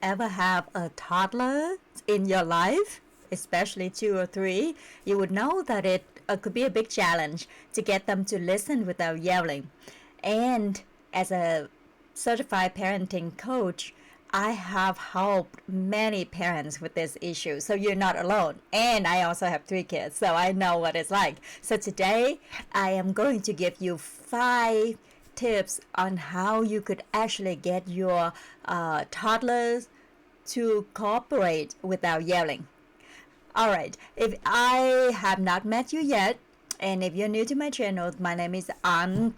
ever have a toddler in your life, especially 2 or 3, you would know that it could be a big challenge to get them to listen without yelling. And as a certified parenting coach, I have helped many parents with this issue. So you're not alone. And I also have 3 kids, so I know what it's like. So today, I am going to give you 5 tips on how you could actually get your toddlers to cooperate without yelling. All right, if I have not met you yet, and if you're new to my channel, my name is An.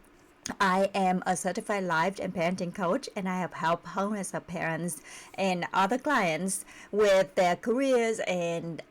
I am a certified life and parenting coach, and I have helped hundreds of parents and other clients with their careers and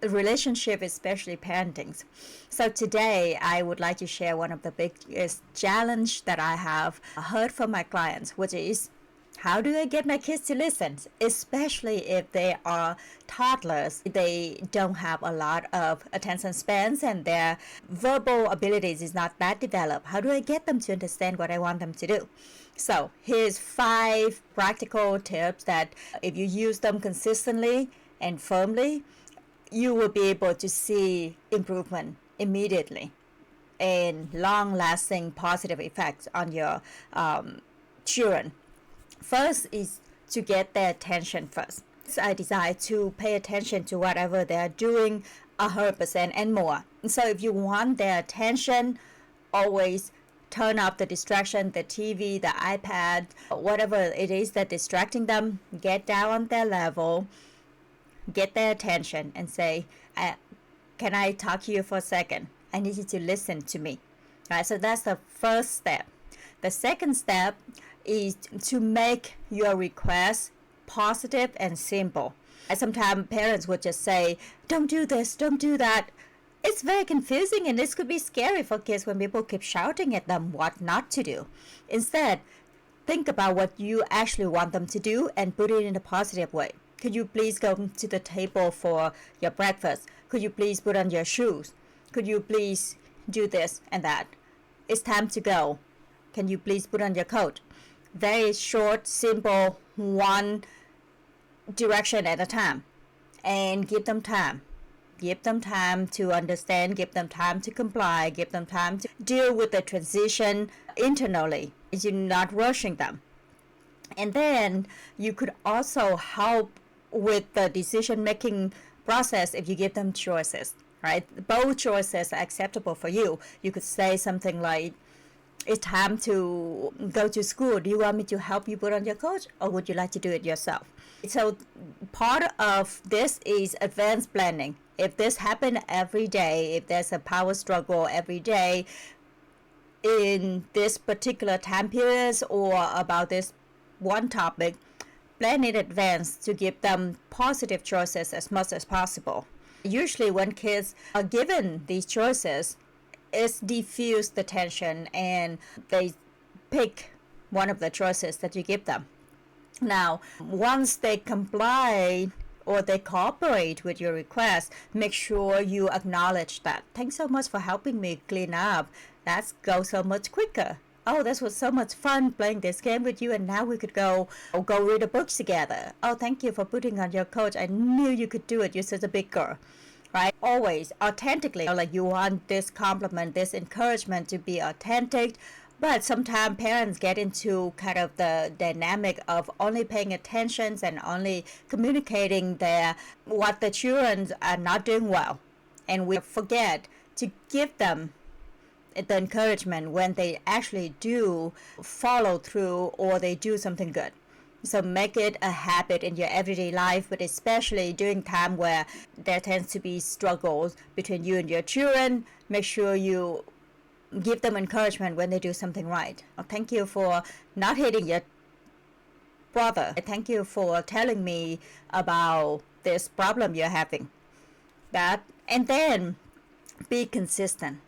relationship, especially parenting. So today, I would like to share one of the biggest challenge that I have heard from my clients, which is how do I get my kids to listen, especially if they are toddlers? They don't have a lot of attention spans and their verbal abilities is not that developed. How do I get them to understand what I want them to do? So here's 5 practical tips that if you use them consistently and firmly, you will be able to see improvement immediately and long-lasting positive effects on your children. First is to get their attention first. So I decide to pay attention to whatever they're doing 100% and more. So if you want their attention, always turn off the distraction, the TV, the iPad, whatever it is that's distracting them, get down on their level, get their attention and say, can I talk to you for a second? I need you to listen to me. All right, so that's the first step. The second step is to make your request positive and simple. And sometimes parents would just say, don't do this, don't do that. It's very confusing and this could be scary for kids when people keep shouting at them what not to do. Instead, think about what you actually want them to do and put it in a positive way. Could you please go to the table for your breakfast? Could you please put on your shoes? Could you please do this and that? It's time to go. Can you please put on your coat? Very short, simple, one direction at a time. And give them time. Give them time to understand, give them time to comply, give them time to deal with the transition internally. You're not rushing them. And then you could also help with the decision-making process if you give them choices, right? Both choices are acceptable for you. You could say something like, it's time to go to school. Do you want me to help you put on your coat, or would you like to do it yourself? So part of this is advanced planning. If this happens every day, if there's a power struggle every day in this particular time period or about this one topic, plan in advance to give them positive choices as much as possible. Usually when kids are given these choices, it's diffuse the tension and they pick one of the choices that you give them. Now, once they comply or they cooperate with your request, make sure you acknowledge that. Thanks so much for helping me clean up. That goes so much quicker. Oh, this was so much fun playing this game with you, and now we could go read a book together. Oh, thank you for putting on your coat. I knew you could do it. You're such a big girl. Right? Always authentically, like you want this compliment, this encouragement to be authentic. But sometimes parents get into kind of the dynamic of only paying attention and only communicating what the children are not doing well. And we forget to give them the encouragement when they actually do follow through or they do something good. So make it a habit in your everyday life, but especially during time where there tends to be struggles between you and your children. Make sure you give them encouragement when they do something right. Thank you for not hitting your brother. Thank you for telling me about this problem you're having. And then be consistent.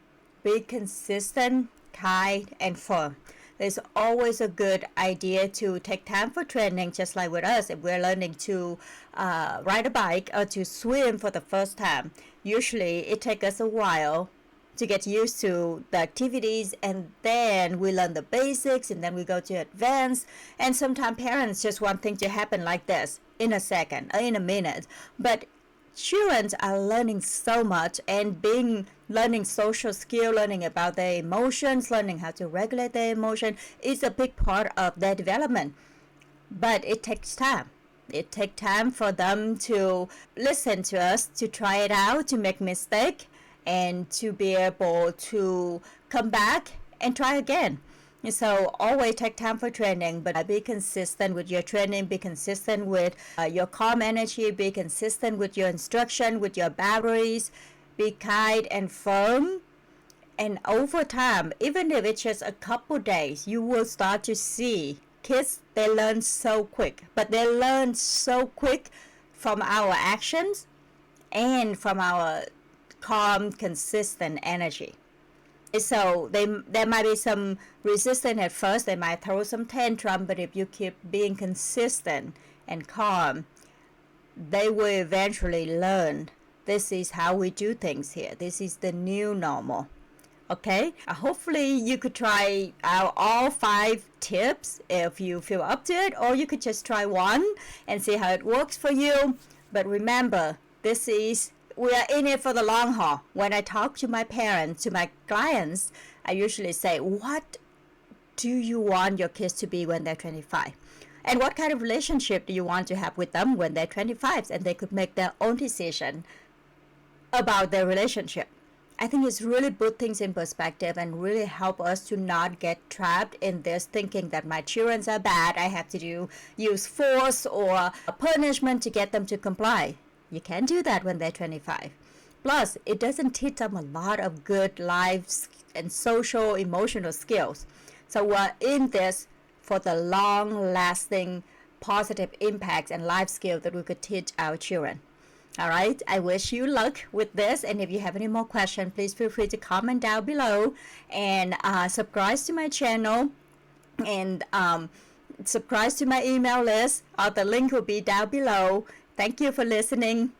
Be consistent, kind, and firm. It's always a good idea to take time for training, just like with us. If we're learning to ride a bike or to swim for the first time, usually it takes us a while to get used to the activities, and then we learn the basics, and then we go to advanced. And sometimes parents just want things to happen like this in a second or in a minute, but children are learning so much and learning social skill, learning about their emotions, learning how to regulate their emotion is a big part of their development. But it takes time. It takes time for them to listen to us, to try it out, to make mistake, and to be able to come back and try again. So always take time for training, but be consistent with your training, be consistent with your calm energy, be consistent with your instruction, with your boundaries, be kind and firm. And over time, even if it's just a couple days, you will start to see kids, they learn so quick, but they learn so quick from our actions and from our calm, consistent energy. So there might be some resistance at first, they might throw some tantrum, but if you keep being consistent and calm, they will eventually learn this is how we do things here. This is the new normal. Okay, hopefully you could try out all 5 tips if you feel up to it, or you could just try one and see how it works for you. But remember, we are in it for the long haul. When I talk to my parents, to my clients, I usually say, what do you want your kids to be when they're 25? And what kind of relationship do you want to have with them when they're 25? And they could make their own decision about their relationship. I think it's really put things in perspective and really help us to not get trapped in this thinking that my children are bad. I have to use force or punishment to get them to comply. You can't do that when they're 25. Plus, it doesn't teach them a lot of good life and social, emotional skills. So we're in this for the long-lasting positive impacts and life skills that we could teach our children. All right, I wish you luck with this. And if you have any more questions, please feel free to comment down below and subscribe to my channel and subscribe to my email list. The link will be down below. Thank you for listening.